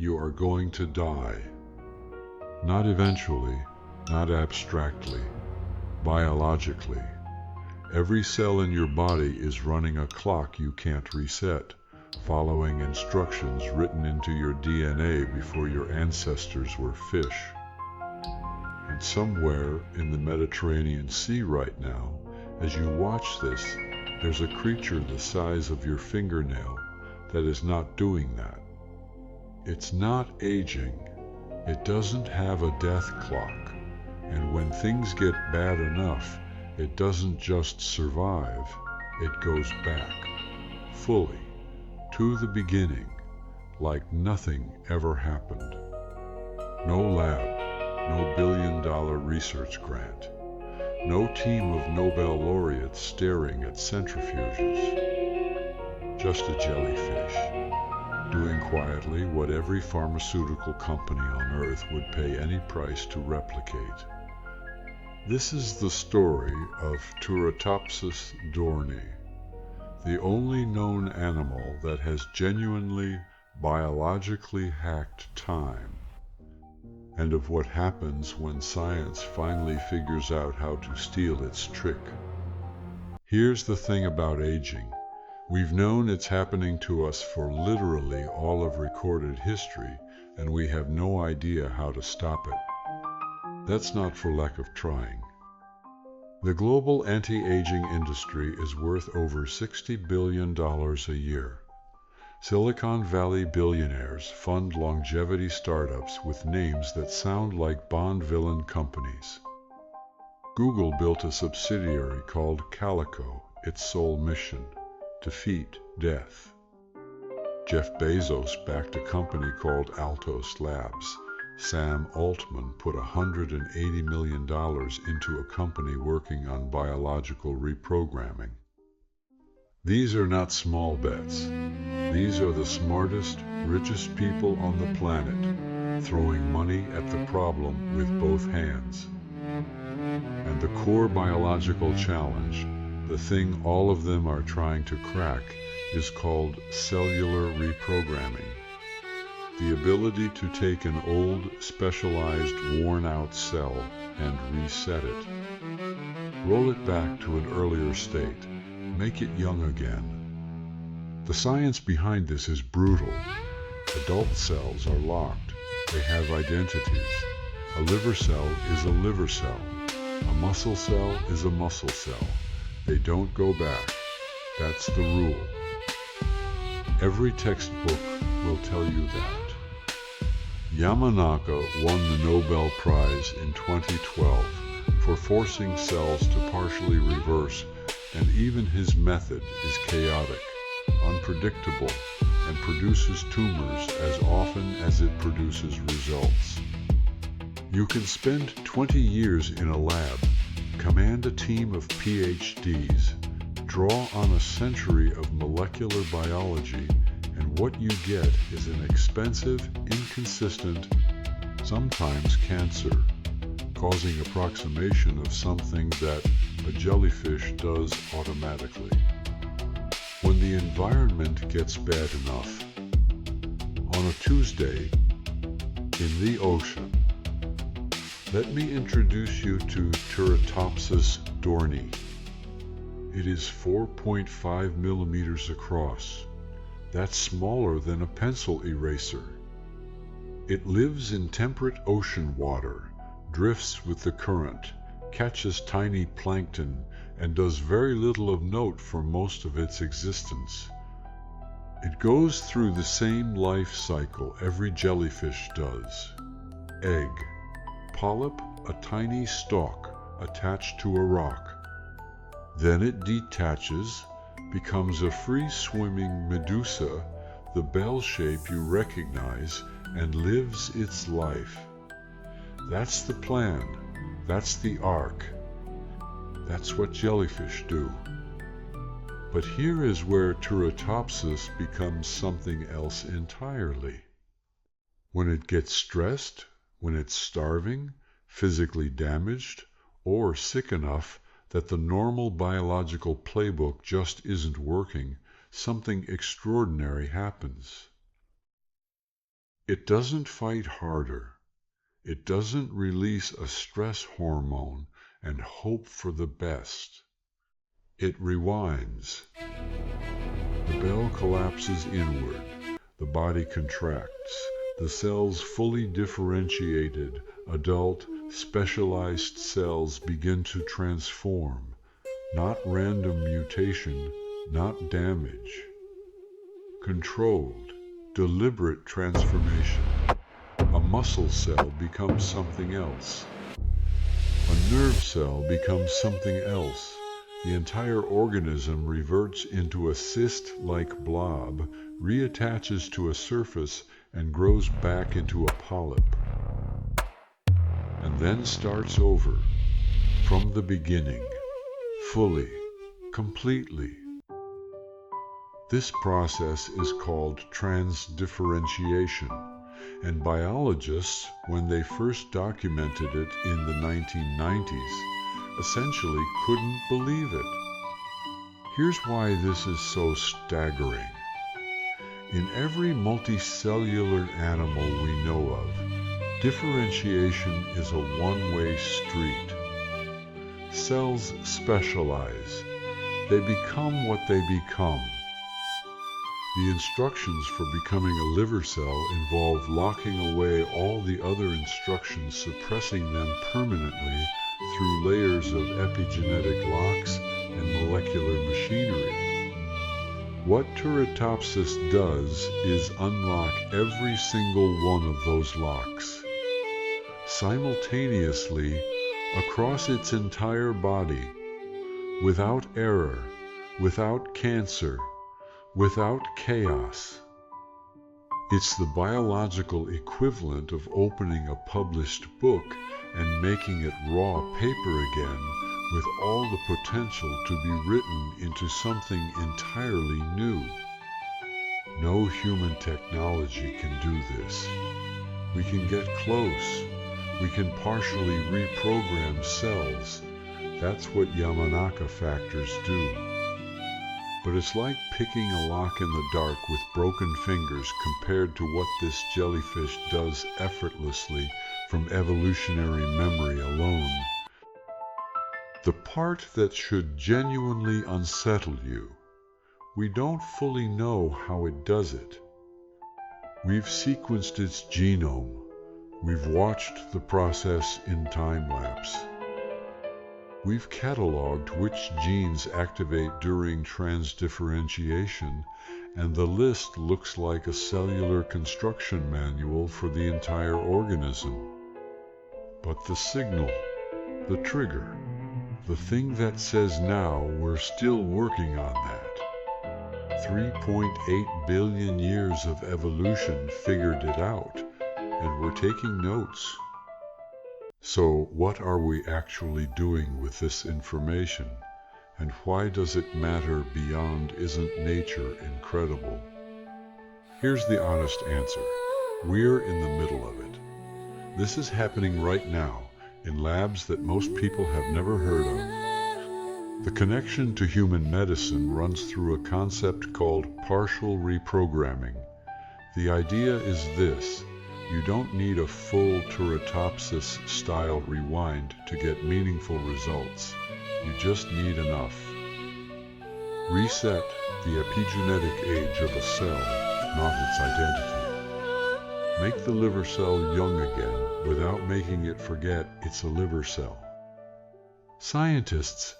You are going to die. Not eventually, not abstractly, biologically. Every cell in your body is running a clock you can't reset, following instructions written into your DNA before your ancestors were fish. And somewhere in the Mediterranean Sea right now, as you watch this, there's a creature the size of your fingernail that is not doing that. It's not aging. It doesn't have a death clock. And when things get bad enough, it doesn't just survive. It goes back, fully, to the beginning, like nothing ever happened. No lab, no billion-dollar research grant, no team of Nobel laureates staring at centrifuges. Just a jellyfish, doing quietly what every pharmaceutical company on Earth would pay any price to replicate. This is the story of Turritopsis dohrnii, the only known animal that has genuinely, biologically hacked time, and of what happens when science finally figures out how to steal its trick. Here's the thing about aging. We've known it's happening to us for literally all of recorded history, and we have no idea how to stop it. That's not for lack of trying. The global anti-aging industry is worth over $60 billion a year. Silicon Valley billionaires fund longevity startups with names that sound like Bond villain companies. Google built a subsidiary called Calico, its sole mission: defeat death. Jeff Bezos backed a company called Altos Labs. Sam Altman put $180 million into a company working on biological reprogramming. These are not small bets. These are the smartest, richest people on the planet, throwing money at the problem with both hands. And the core biological challenge, the thing all of them are trying to crack, is called cellular reprogramming. The ability to take an old, specialized, worn-out cell and reset it. Roll it back to an earlier state. Make it young again. The science behind this is brutal. Adult cells are locked. They have identities. A liver cell is a liver cell. A muscle cell is a muscle cell. They don't go back. That's the rule. Every textbook will tell you that. Yamanaka won the Nobel Prize in 2012 for forcing cells to partially reverse, and even his method is chaotic, unpredictable, and produces tumors as often as it produces results. You can spend 20 years in a lab, command a team of PhDs, draw on a century of molecular biology, and what you get is an expensive, inconsistent, sometimes cancer, causing approximation of something that a jellyfish does automatically. When the environment gets bad enough, on a Tuesday, in the ocean, let me introduce you to Turritopsis dohrnii. It is 4.5 millimeters across. That's smaller than a pencil eraser. It lives in temperate ocean water, drifts with the current, catches tiny plankton, and does very little of note for most of its existence. It goes through the same life cycle every jellyfish does. Egg. Polyp, a tiny stalk attached to a rock. Then it detaches, becomes a free-swimming medusa, the bell shape you recognize, and lives its life. That's the plan. That's the arc. That's what jellyfish do. But here is where Turritopsis becomes something else entirely. When it gets stressed, when it's starving, physically damaged, or sick enough that the normal biological playbook just isn't working, something extraordinary happens. It doesn't fight harder. It doesn't release a stress hormone and hope for the best. It rewinds. The bell collapses inward. The body contracts. The cells, fully differentiated, adult, specialized cells, begin to transform. Not random mutation, not damage. Controlled, deliberate transformation. A muscle cell becomes something else. A nerve cell becomes something else. The entire organism reverts into a cyst-like blob, reattaches to a surface, and grows back into a polyp. And then starts over, from the beginning, fully, completely. This process is called transdifferentiation, and biologists, when they first documented it in the 1990s, essentially couldn't believe it. Here's why this is so staggering. In every multicellular animal we know of, differentiation is a one-way street. Cells specialize. They become what they become. The instructions for becoming a liver cell involve locking away all the other instructions, suppressing them permanently through layers of epigenetic locks and molecular machinery. What Turritopsis does is unlock every single one of those locks. Simultaneously, across its entire body, without error, without cancer, without chaos. It's the biological equivalent of opening a published book and making it raw paper again, with all the potential to be written into something entirely new. No human technology can do this. We can get close. We can partially reprogram cells. That's what Yamanaka factors do. But it's like picking a lock in the dark with broken fingers compared to what this jellyfish does effortlessly from evolutionary memory alone. The part that should genuinely unsettle you, we don't fully know how it does it. We've sequenced its genome. We've watched the process in time-lapse. We've cataloged which genes activate during transdifferentiation, and the list looks like a cellular construction manual for the entire organism. But the signal, the trigger, the thing that says now we're still working on that. 3.8 billion years of evolution figured it out, and we're taking notes. So what are we actually doing with this information, and why does it matter beyond isn't nature incredible? Here's the honest answer. We're in the middle of it. This is happening right now in labs that most people have never heard of. The connection to human medicine runs through a concept called partial reprogramming. The idea is this. You don't need a full Turritopsis-style rewind to get meaningful results. You just need enough. Reset the epigenetic age of a cell, not its identity. Make the liver cell young again without making it forget it's a liver cell. Scientists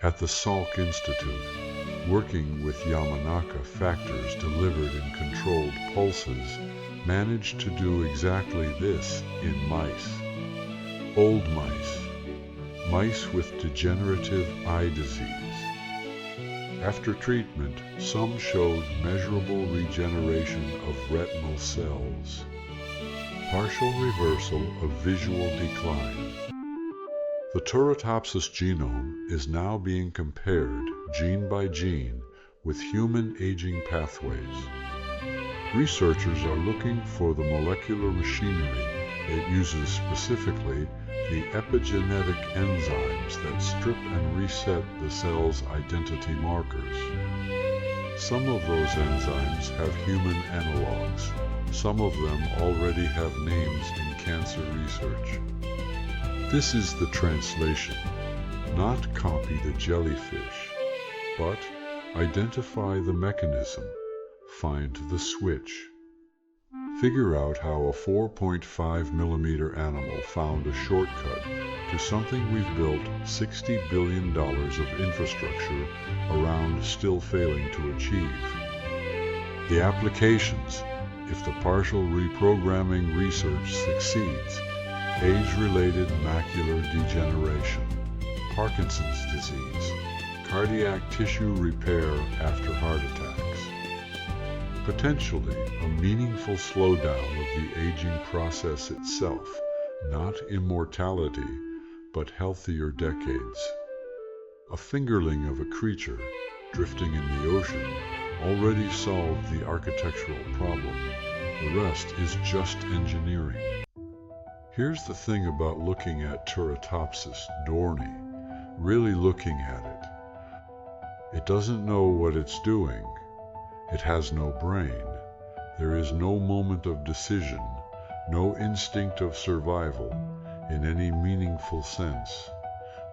at the Salk Institute, working with Yamanaka factors delivered in controlled pulses, managed to do exactly this in mice. Old mice. Mice with degenerative eye disease. After treatment, some showed measurable regeneration of retinal cells. Partial reversal of visual decline. The Turritopsis genome is now being compared, gene by gene, with human aging pathways. Researchers are looking for the molecular machinery it uses, specifically the epigenetic enzymes that strip and reset the cell's identity markers. Some of those enzymes have human analogs, Some of them already have names in cancer research. This is the translation. Not copy the jellyfish, but identify the mechanism, find the switch. Figure out how a 4.5 millimeter animal found a shortcut to something we've built $60 billion of infrastructure around still failing to achieve. The applications, if the partial reprogramming research succeeds: age-related macular degeneration, Parkinson's disease, cardiac tissue repair after heart attacks. Potentially a meaningful slowdown of the aging process itself, not immortality, but healthier decades. A fingerling of a creature drifting in the ocean already solved the architectural problem. The rest is just engineering. Here's the thing about looking at Turritopsis dohrnii, really looking at it. It doesn't know what it's doing. It has no brain. There is no moment of decision, no instinct of survival in any meaningful sense.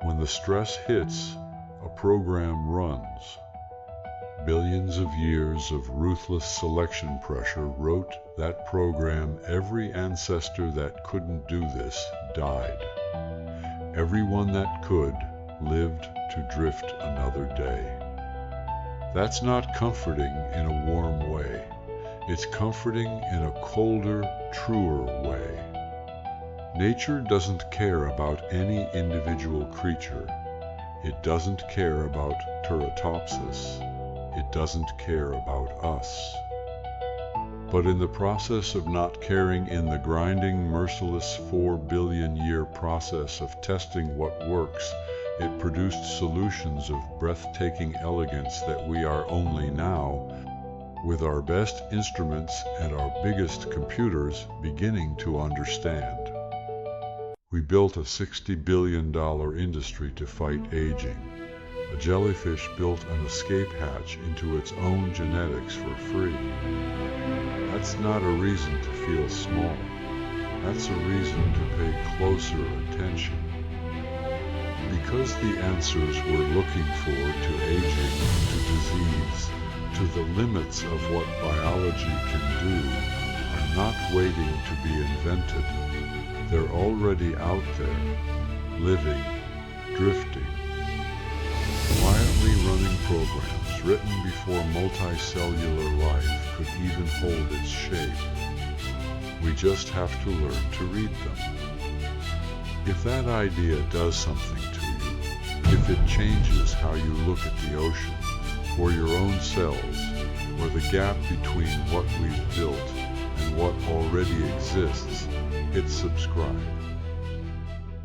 When the stress hits, a program runs. Billions of years of ruthless selection pressure wrote that program. Every ancestor that couldn't do this died. Everyone that could lived to drift another day. That's not comforting in a warm way. It's comforting in a colder, truer way. Nature doesn't care about any individual creature. It doesn't care about Turritopsis. It doesn't care about us. But in the process of not caring, in the grinding, merciless 4 billion year process of testing what works, it produced solutions of breathtaking elegance that we are only now, with our best instruments and our biggest computers, beginning to understand. We built a $60 billion industry to fight aging. A jellyfish built an escape hatch into its own genetics for free. That's not a reason to feel small. That's a reason to pay closer attention. Because the answers we're looking for to aging, to disease, to the limits of what biology can do, are not waiting to be invented. They're already out there, living, drifting. Quietly running programs written before multicellular life could even hold its shape. We just have to learn to read them. If that idea does something to you, if it changes how you look at the ocean, or your own cells, or the gap between what we've built and what already exists, hit subscribe.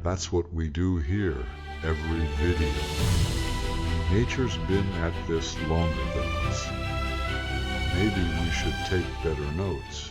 That's what we do here, every video. Nature's been at this longer than us. Maybe we should take better notes.